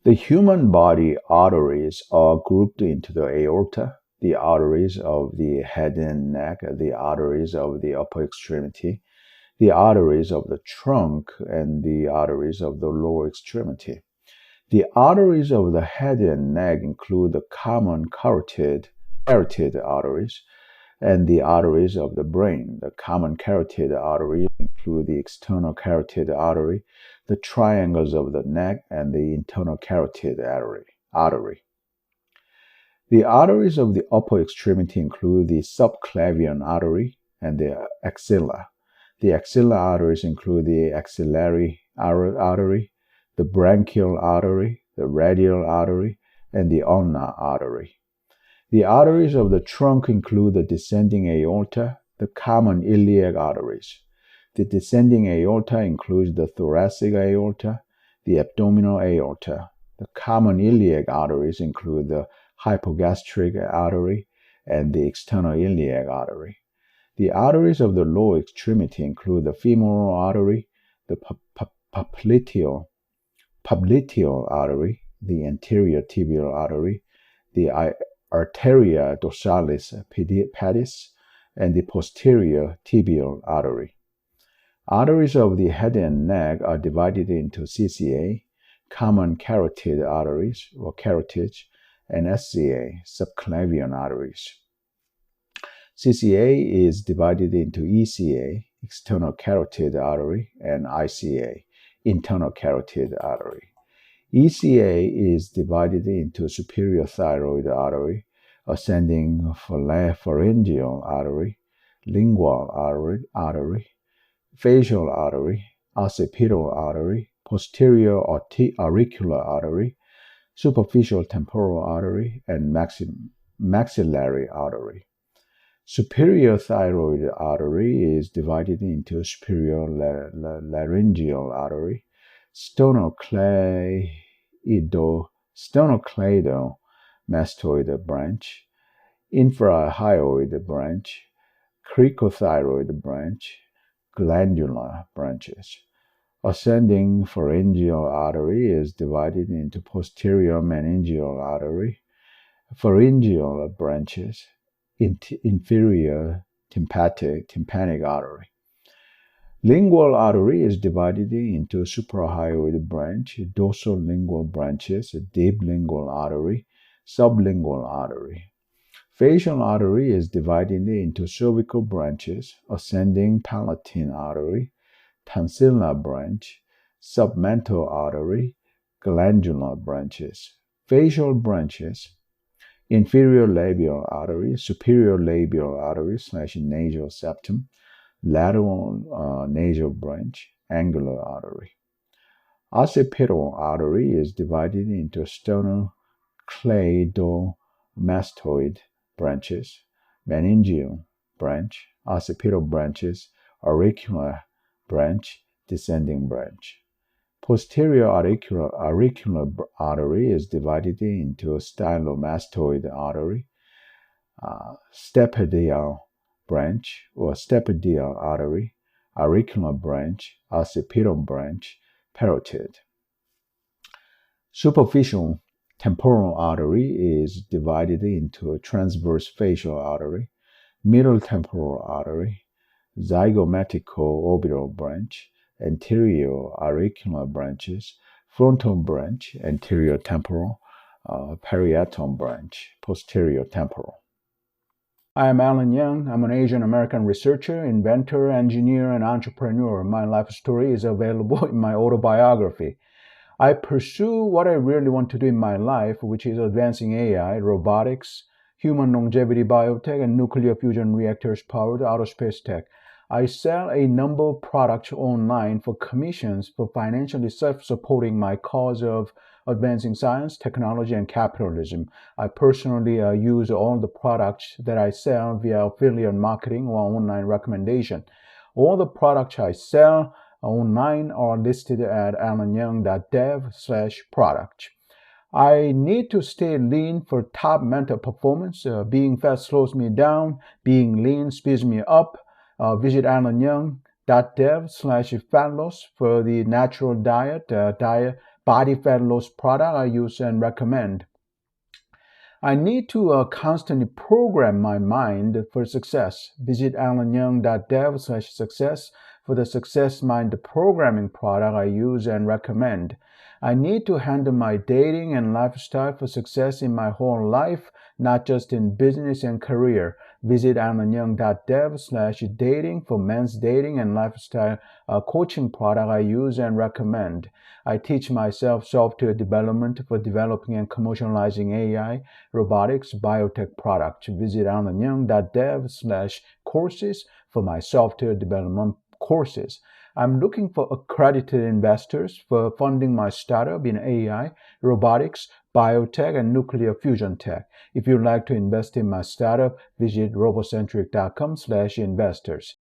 The human body arteries are grouped into the aorta, the arteries of the head and neck, the arteries of the upper extremity, the arteries of the trunk, and the arteries of the lower extremity. The arteries of the head and neck include the common carotid arteries, and the arteries of the brain. The common carotid arteries include the external carotid artery, the triangles of the neck, and the internal carotid artery. The arteries of the upper extremity include the subclavian artery and the axilla. The axilla arteries include the axillary artery, the branchial artery, the radial artery, and the ulnar artery. The arteries of the trunk include the descending aorta, the common iliac arteries. The descending aorta includes the thoracic aorta, the abdominal aorta. The common iliac arteries include the hypogastric artery and the external iliac artery. The arteries of the lower extremity include the femoral artery, the popliteal artery, the anterior tibial artery, the arteria dorsalis pedis, and the posterior tibial artery. Arteries of the head and neck are divided into CCA, common carotid arteries or carotids, and SCA, subclavian arteries. CCA is divided into ECA, external carotid artery, and ICA, internal carotid artery. ECA is divided into superior thyroid artery, ascending pharyngeal artery, lingual artery, facial artery, occipital artery, posterior auricular artery, superficial temporal artery, and maxillary artery. Superior thyroid artery is divided into superior laryngeal artery, sternocleidomastoid branch, infrahyoid branch, cricothyroid branch, glandular branches. Ascending pharyngeal artery is divided into posterior meningeal artery, pharyngeal branches, inferior tympanic artery. Lingual artery is divided into suprahyoid branch, dorsal lingual branches, deep lingual artery, sublingual artery. Facial artery is divided into cervical branches, ascending palatine artery, tonsillar branch, submental artery, glandular branches. Facial branches, inferior labial artery, superior labial artery / nasal septum, lateral nasal branch, angular artery. Occipital artery is divided into sternocleidomastoid branches, meningeal branch, occipital branches, auricular branch, descending branch. Posterior auricular artery is divided into stylomastoid artery, stapedial branch or stapedial artery, auricular branch, occipital branch, parotid. Superficial temporal artery is divided into a transverse facial artery, middle temporal artery, zygomatico-orbital branch, anterior auricular branches, frontal branch, anterior temporal, parietal branch, posterior temporal. I am Alan Young. I'm an Asian American researcher, inventor, engineer, and entrepreneur. My life story is available in my autobiography. I pursue what I really want to do in my life, which is advancing AI, robotics, human longevity biotech, and nuclear fusion reactors powered outer space tech. I sell a number of products online for commissions for financially self-supporting my cause of advancing science, technology, and capitalism. I personally use all the products that I sell via affiliate marketing or online recommendation. All the products I sell online are listed at alanyoung.dev/product. I need to stay lean for top mental performance. Being fat slows me down. Being lean speeds me up. Visit alanyoung.dev/fat loss for the natural diet, body fat loss product I use and recommend. I need to constantly program my mind for success. Visit alanyoung.dev/success for the Success Mind programming product I use and recommend. I need to handle my dating and lifestyle for success in my whole life, not just in business and career. Visit alanyoung.dev/dating for men's dating and lifestyle coaching product I use and recommend. I teach myself software development for developing and commercializing AI, robotics, biotech products. Visit alanyoung.dev/courses for my software development courses. I'm looking for accredited investors for funding my startup in AI, robotics, biotech, and nuclear fusion tech. If you'd like to invest in my startup, visit robocentric.com/investors.